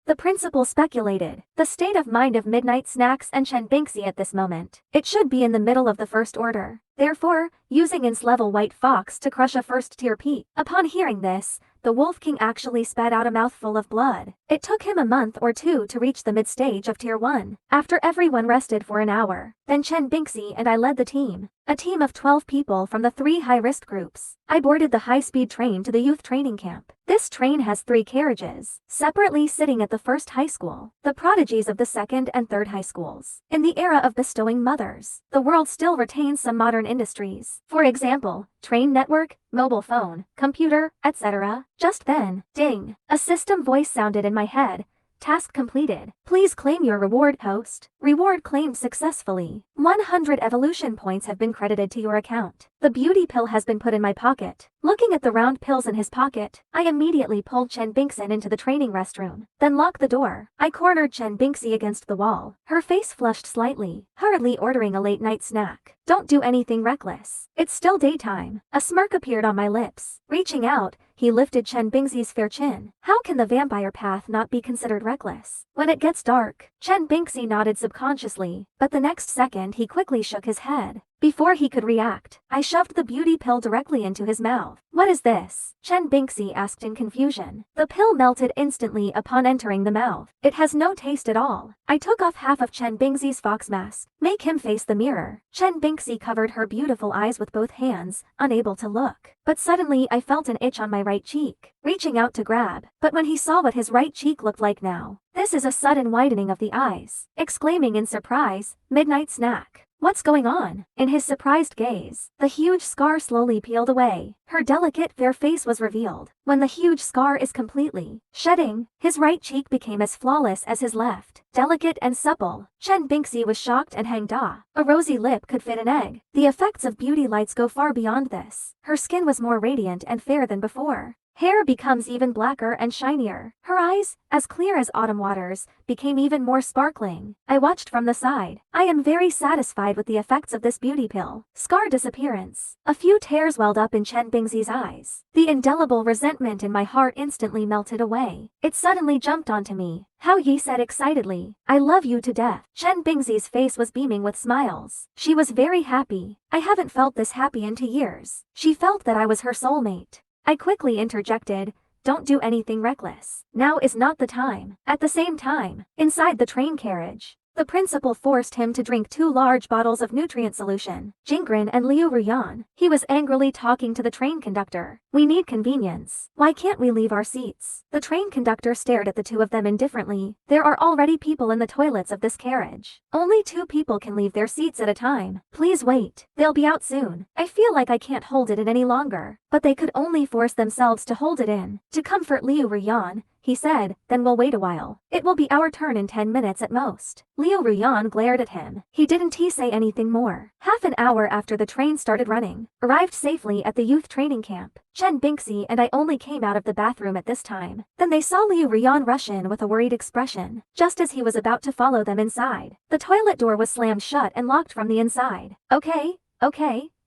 the principal speculated. The state of mind of Midnight Snacks and Chen Bingxi at this moment. It should be in the middle of the first order. Therefore, using ins level White Fox to crush a first-tier peak. Upon hearing this, the Wolf King actually spat out a mouthful of blood. It took him a month or two to reach the mid-stage of Tier 1. After everyone rested for an hour, then Chen Bingxi and I led the team. A team of 12 people from the 3 high-risk groups. I boarded the high-speed train to the youth training camp. This train has 3 carriages, separately sitting at the first high school, the prodigies of the second and third high schools. In the era of bestowing mothers, the world still retains some modern industries. For example, train network, mobile phone, computer, etc. Just then, ding, a system voice sounded in my head. Task completed. Please claim your reward post. Reward claimed successfully. 100 evolution points have been credited to your account. The beauty pill has been put in my pocket. Looking at the round pills in his pocket, I immediately pulled Chen Bingxi into the training restroom, then locked the door. I cornered Chen Bingxi against the wall. Her face flushed slightly, hurriedly ordering a late-night snack. Don't do anything reckless. It's still daytime. A smirk appeared on my lips. Reaching out, he lifted Chen Bingxi's fair chin. How can the vampire path not be considered reckless? When it gets dark, Chen Bingxi nodded subconsciously, but the next second he quickly shook his head. Before he could react, I shoved the beauty pill directly into his mouth. What is this? Chen Bingxi asked in confusion. The pill melted instantly upon entering the mouth. It has no taste at all. I took off half of Chen Bingxi's fox mask. Make him face the mirror. Chen Bingxi covered her beautiful eyes with both hands, unable to look. But suddenly I felt an itch on my right cheek, reaching out to grab. But when he saw what his right cheek looked like now, this is a sudden widening of the eyes. Exclaiming in surprise, Midnight Snack. What's going on? In his surprised gaze, the huge scar slowly peeled away. Her delicate fair face was revealed. When the huge scar is completely shedding, his right cheek became as flawless as his left, delicate and supple. Chen Bingxi was shocked and hanged awe. A rosy lip could fit an egg. The effects of beauty lights go far beyond this. Her skin was more radiant and fair than before. Hair becomes even blacker and shinier. Her eyes, as clear as autumn waters, became even more sparkling. I watched from the side. I am very satisfied with the effects of this beauty pill. Scar disappearance. A few tears welled up in Chen Bingxi's eyes. The indelible resentment in my heart instantly melted away. It suddenly jumped onto me. How Yi said excitedly, I love you to death. Chen Bingxi's face was beaming with smiles. She was very happy. I haven't felt this happy in 2 years. She felt that I was her soulmate. I quickly interjected, don't do anything reckless. Now is not the time. At the same time, inside the train carriage, the principal forced him to drink 2 large bottles of nutrient solution, Jingren and Liu Ruyan. He was angrily talking to the train conductor. We need convenience. Why can't we leave our seats? The train conductor stared at the 2 of them indifferently. There are already people in the toilets of this carriage. Only 2 people can leave their seats at a time. Please wait. They'll be out soon. I feel like I can't hold it in any longer. But they could only force themselves to hold it in. To comfort Liu Ruyan, he said, then we'll wait a while. It will be our turn in 10 minutes at most. Liu Ruyan glared at him. Didn't he say anything more? Half an hour after the train started running, arrived safely at the youth training camp. Chen Bingxi and I only came out of the bathroom at this time. Then they saw Liu Ruyan rush in with a worried expression, just as he was about to follow them inside. The toilet door was slammed shut and locked from the inside. Okay.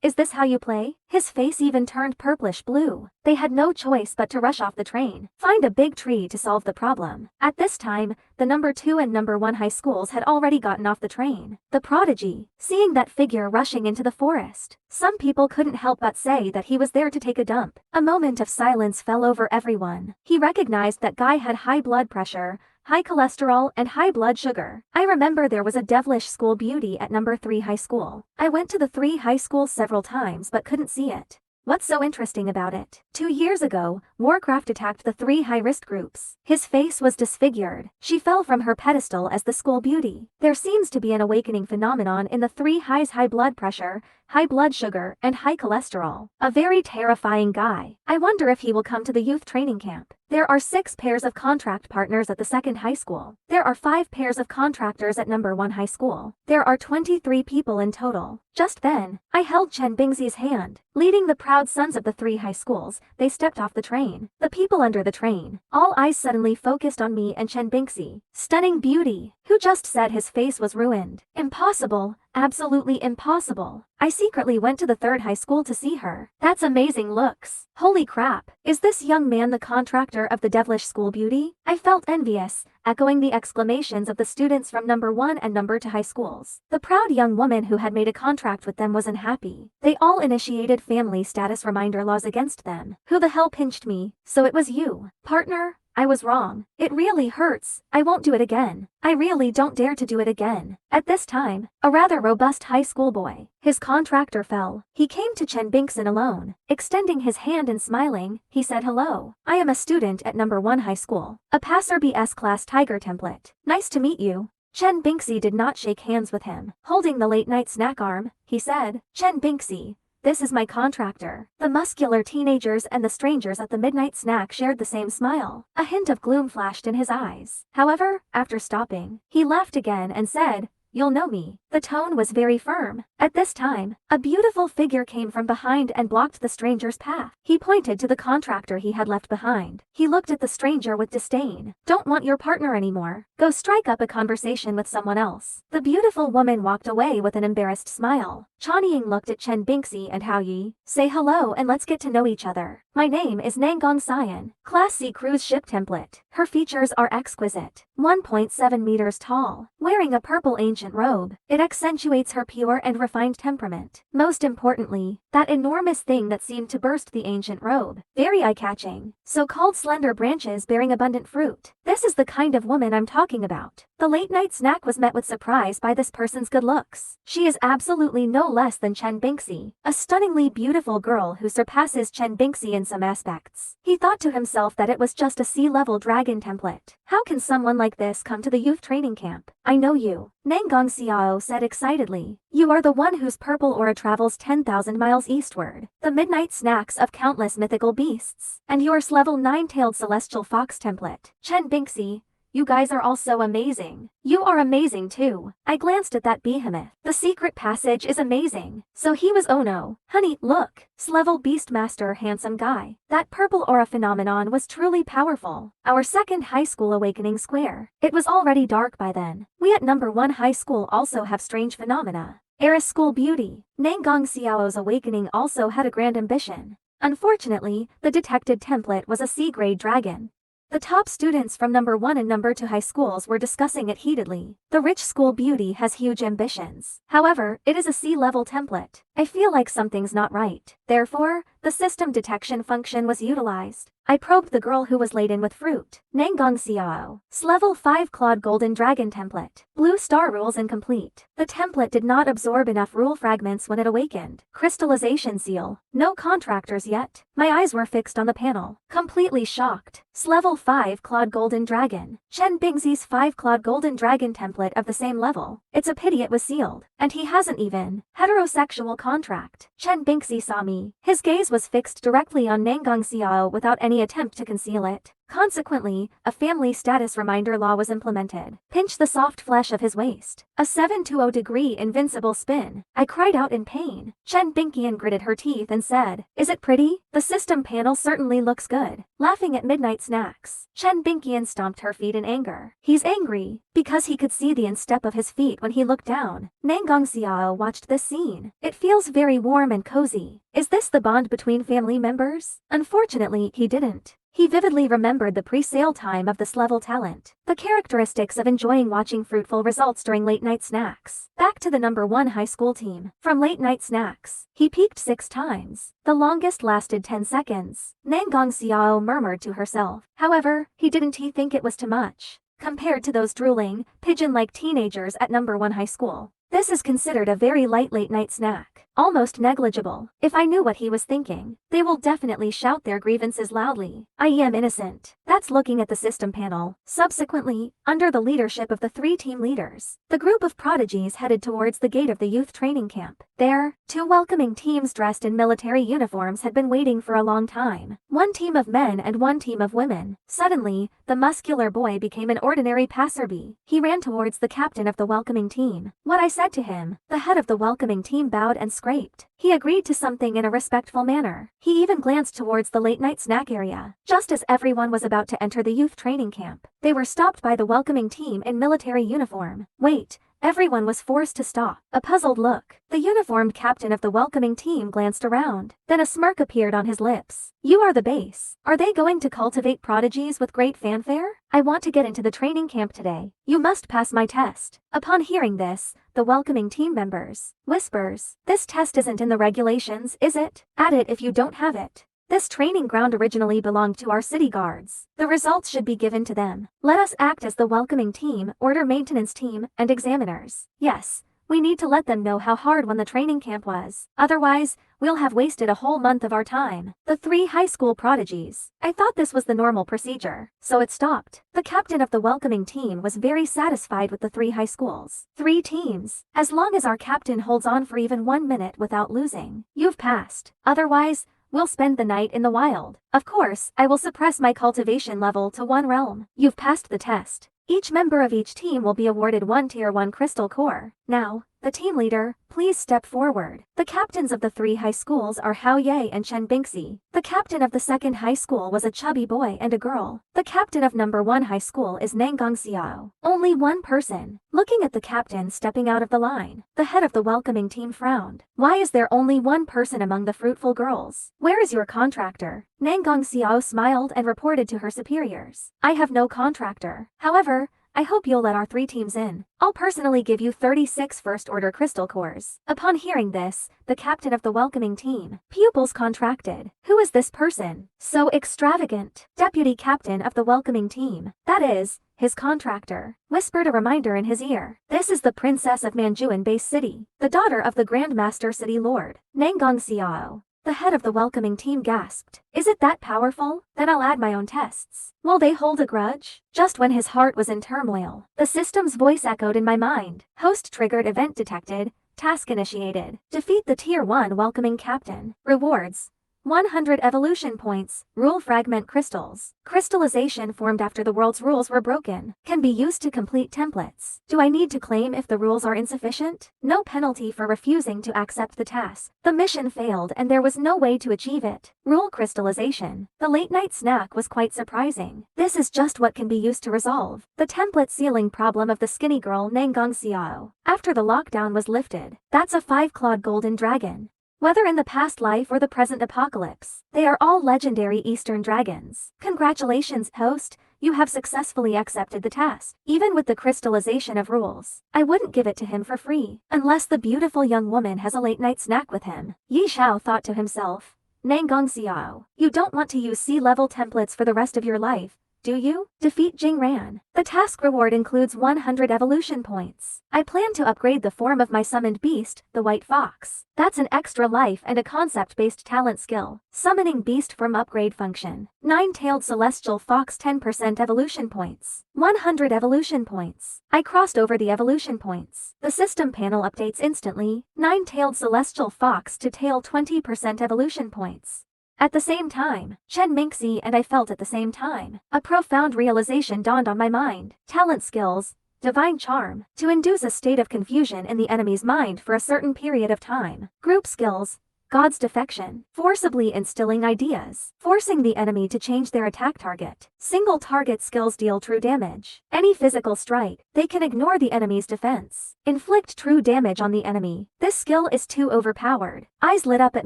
Is this how you play? His face even turned purplish blue. They had no choice but to rush off the train, find a big tree to solve the problem. At this time, the number 2 and number 1 high schools had already gotten off the train. The prodigy, seeing that figure rushing into the forest, some people couldn't help but say that he was there to take a dump. A moment of silence fell over everyone. He recognized that guy had high blood pressure, high cholesterol and high blood sugar. I remember there was a devilish school beauty at number 3 high school. I went to the 3 high schools several times but couldn't see it. What's so interesting about it? 2 years ago, Warcraft attacked the 3 high-risk groups. His face was disfigured. She fell from her pedestal as the school beauty. There seems to be an awakening phenomenon in the 3 highs: high blood pressure, high blood sugar, and high cholesterol. A very terrifying guy. I wonder if he will come to the youth training camp. There are 6 pairs of contract partners at the 2nd high school. There are 5 pairs of contractors at number 1 high school. There are 23 people in total. Just then, I held Chen Bingxi's hand. Leading the proud sons of the 3 high schools, they stepped off the train. The people under the train, all eyes suddenly focused on me and Chen Bingxi. Stunning beauty. Who just said his face was ruined? Impossible. absolutely impossible. I secretly went to the third high school to see her. That's amazing looks. Holy crap, is this young man the contractor of the devilish school beauty? I felt envious, echoing the exclamations of the students from number 1 and number 2 high schools. The proud young woman who had made a contract with them was unhappy. They all initiated family status reminder laws against them. Who the hell pinched me? So it was you. Partner? I was wrong. It really hurts. I won't do it again. I really don't dare to do it again. At this time, a rather robust high school boy, his contractor fell. He came to Chen Bingxi alone. Extending his hand and smiling, he said hello. I am a student at number 1 high school. A passer SSS-class Tiger template. Nice to meet you. Chen Bingxi did not shake hands with him. Holding the late night snack arm, he said, Chen Bingxi, this is my contractor. The muscular teenagers and the strangers at the midnight snack shared the same smile. A hint of gloom flashed in his eyes. However, after stopping, he laughed again and said, You'll know me. The tone was very firm. At this time, a beautiful figure came from behind and blocked the stranger's path. He pointed to the contractor he had left behind. He looked at the stranger with disdain. Don't want your partner anymore. Go strike up a conversation with someone else. The beautiful woman walked away with an embarrassed smile. Chanying looked at Chen Bingxi and Hao Yi. Say hello and let's get to know each other. My name is Nanggong Xian, Class C cruise ship template. Her features are exquisite. 1.7 meters tall. Wearing a purple ancient robe, it accentuates her pure and refined temperament. Most importantly, that enormous thing that seemed to burst the ancient robe. Very eye-catching. So-called slender branches bearing abundant fruit. This is the kind of woman I'm talking about. The late-night snack was met with surprise by this person's good looks. She is absolutely no less than Chen Bingxi, a stunningly beautiful girl who surpasses Chen Bingxi in some aspects. He thought to himself that it was just a sea-level dragon template. How can someone like this come to the youth training camp? I know you. Nanggong Xiao said excitedly. You are the one whose purple aura travels 10,000 miles eastward. The midnight snacks of countless mythical beasts. And yours level 9-tailed celestial fox template. Chen Bingxi, you guys are all so amazing. You are amazing too. I glanced at that behemoth. The secret passage is amazing. So he was oh no. Honey, look. S-level beastmaster handsome guy. That purple aura phenomenon was truly powerful. Our second high school awakening square. It was already dark by then. We at number 1 high school also have strange phenomena. Eris school beauty. Nanggong Xiao's awakening also had a grand ambition. Unfortunately, the detected template was a C-grade dragon. The top students from number 1 and number 2 high schools were discussing it heatedly. The rich school beauty has huge ambitions. However, it is a C-level template. I feel like something's not right. Therefore, the system detection function was utilized. I probed the girl who was laden with fruit. Nanggong Xiao. S-level 5 clawed golden dragon template. Blue star rules incomplete. The template did not absorb enough rule fragments when it awakened. Crystallization seal. No contractors yet. My eyes were fixed on the panel. Completely shocked. S-level 5 clawed golden dragon. Chen Bingxi's 5 clawed golden dragon template of the same level. It's a pity it was sealed. And he hasn't even. Heterosexual contract. Chen Bingxi saw me. His gaze was fixed directly on Nanggong Xiao without any attempt to conceal it. Consequently, a family status reminder law was implemented. Pinch the soft flesh of his waist. A 720-degree invincible spin. I cried out in pain. Chen Bingxi gritted her teeth and said, Is it pretty? The system panel certainly looks good. Laughing at midnight snacks. Chen Bingxi stomped her feet in anger. He's angry, because he could see the instep of his feet when he looked down. Nanggong Xiao watched this scene. It feels very warm and cozy. Is this the bond between family members? Unfortunately, he didn't. He vividly remembered the pre-sale time of this level talent. The characteristics of enjoying watching fruitful results during late-night snacks. Back to the number 1 high school team. From late-night snacks, he peaked 6 times. The longest lasted 10 seconds. Nanggong Xiao murmured to herself. However, he think it was too much. Compared to those drooling, pigeon-like teenagers at number 1 high school, this is considered a very light late-night snack. Almost negligible. If I knew what he was thinking, they will definitely shout their grievances loudly. I am innocent. That's looking at the system panel. Subsequently, under the leadership of the 3 team leaders, the group of prodigies headed towards the gate of the youth training camp. There, 2 welcoming teams dressed in military uniforms had been waiting for a long time. 1 team of men and 1 team of women. Suddenly, the muscular boy became an ordinary passerby. He ran towards the captain of the welcoming team. What I said to him, the head of the welcoming team bowed and scraped. He agreed to something in a respectful manner. He even glanced towards the late-night snack area. Just as everyone was about to enter the youth training camp, they were stopped by the welcoming team in military uniform. Wait, Everyone was forced to stop. A puzzled look. The uniformed captain of the welcoming team glanced around. Then a smirk appeared on his lips. You are the base. Are they going to cultivate prodigies with great fanfare? I want to get into the training camp today. You must pass my test. Upon hearing this, the welcoming team members whispers, this test isn't in the regulations, is it? Add it if you don't have it. This training ground originally belonged to our city guards. The results should be given to them. Let us act as the welcoming team, order maintenance team, and examiners. Yes, we need to let them know how hard won the training camp was. Otherwise, we'll have wasted a whole month of our time. The 3 high school prodigies. I thought this was the normal procedure, so it stopped. The captain of the welcoming team was very satisfied with the 3 high schools. 3 teams. As long as our captain holds on for even 1 minute without losing, you've passed. Otherwise, we'll spend the night in the wild. Of course, I will suppress my cultivation level to 1 realm. You've passed the test. Each member of each team will be awarded 1 Tier 1 crystal core. Now, the team leader, please step forward. The captains of the 3 high schools are Hao Ye and Chen Bingxi. The captain of the 2nd high school was a chubby boy and a girl. The captain of number 1 high school is Nangang Xiao. Only 1 person. Looking at the captain stepping out of the line, the head of the welcoming team frowned. Why is there only 1 person among the fruitful girls? Where is your contractor? Nangang Xiao smiled and reported to her superiors. I have no contractor. However, I hope you'll let our 3 teams in. I'll personally give you 36 first-order crystal cores. Upon hearing this, the captain of the welcoming team pupils contracted. Who is this person? So extravagant. Deputy captain of the welcoming team. That is, his contractor, whispered a reminder in his ear. This is the princess of Manjuan Base City, the daughter of the Grandmaster City Lord, Nangang Xiao. The head of the welcoming team gasped. Is it that powerful? Then I'll add my own tests. Will they hold a grudge? Just when his heart was in turmoil, the system's voice echoed in my mind. Host triggered, event detected, task initiated. Defeat the Tier 1 welcoming captain. Rewards: 100 evolution points, rule fragment crystals. Crystallization formed after the world's rules were broken. Can be used to complete templates. Do I need to claim if the rules are insufficient? No penalty for refusing to accept the task. The mission failed and there was no way to achieve it. Rule crystallization. The late night snack was quite surprising. This is just what can be used to resolve the template sealing problem of the skinny girl Nangang Xiao. After the lockdown was lifted, that's a 5-clawed golden dragon. Whether in the past life or the present apocalypse, they are all legendary Eastern dragons. Congratulations, host, you have successfully accepted the task. Even with the crystallization of rules, I wouldn't give it to him for free, unless the beautiful young woman has a late night snack with him. Yi Xiao thought to himself. Nangang Xiao, you don't want to use C-level templates for the rest of your life, do you? Defeat Jing Ran. The task reward includes 100 evolution points. I plan to upgrade the form of my summoned beast, the White Fox. That's an extra life and a concept-based talent skill. Summoning beast form upgrade function. Nine-Tailed Celestial Fox 10% evolution points. 100 evolution points. I crossed over the evolution points. The system panel updates instantly. Nine-Tailed Celestial Fox to tail 20% evolution points. At the same time, Chen Bingxi and I felt at the same time. A profound realization dawned on my mind. Talent skills. Divine Charm, to induce a state of confusion in the enemy's mind for a certain period of time. Group skills. God's defection, forcibly instilling ideas, forcing the enemy to change their attack target. Single target skills deal true damage. Any physical strike, they can ignore the enemy's defense. Inflict true damage on the enemy. This skill is too overpowered. Eyes lit up at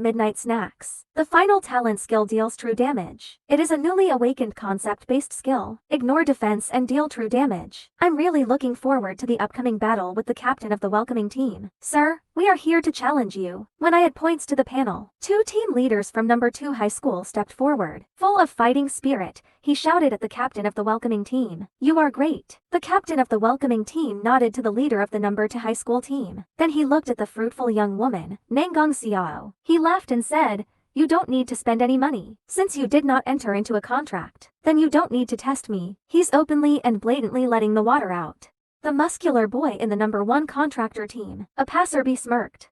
midnight snacks. The final talent skill deals true damage. It is a newly awakened concept-based skill. Ignore defense and deal true damage. I'm really looking forward to the upcoming battle with the captain of the welcoming team. Sir, we are here to challenge you. When I had points to the panel, 2 team leaders from number 2 high school stepped forward. Full of fighting spirit, he shouted at the captain of the welcoming team. You are great. The captain of the welcoming team nodded to the leader of the number 2 high school team. Then he looked at the fruitful young woman, Nangang Xiao. He laughed and said, you don't need to spend any money. Since you did not enter into a contract, then you don't need to test me. He's openly and blatantly letting the water out. The muscular boy in the number 1 contractor team, a passerby, smirked.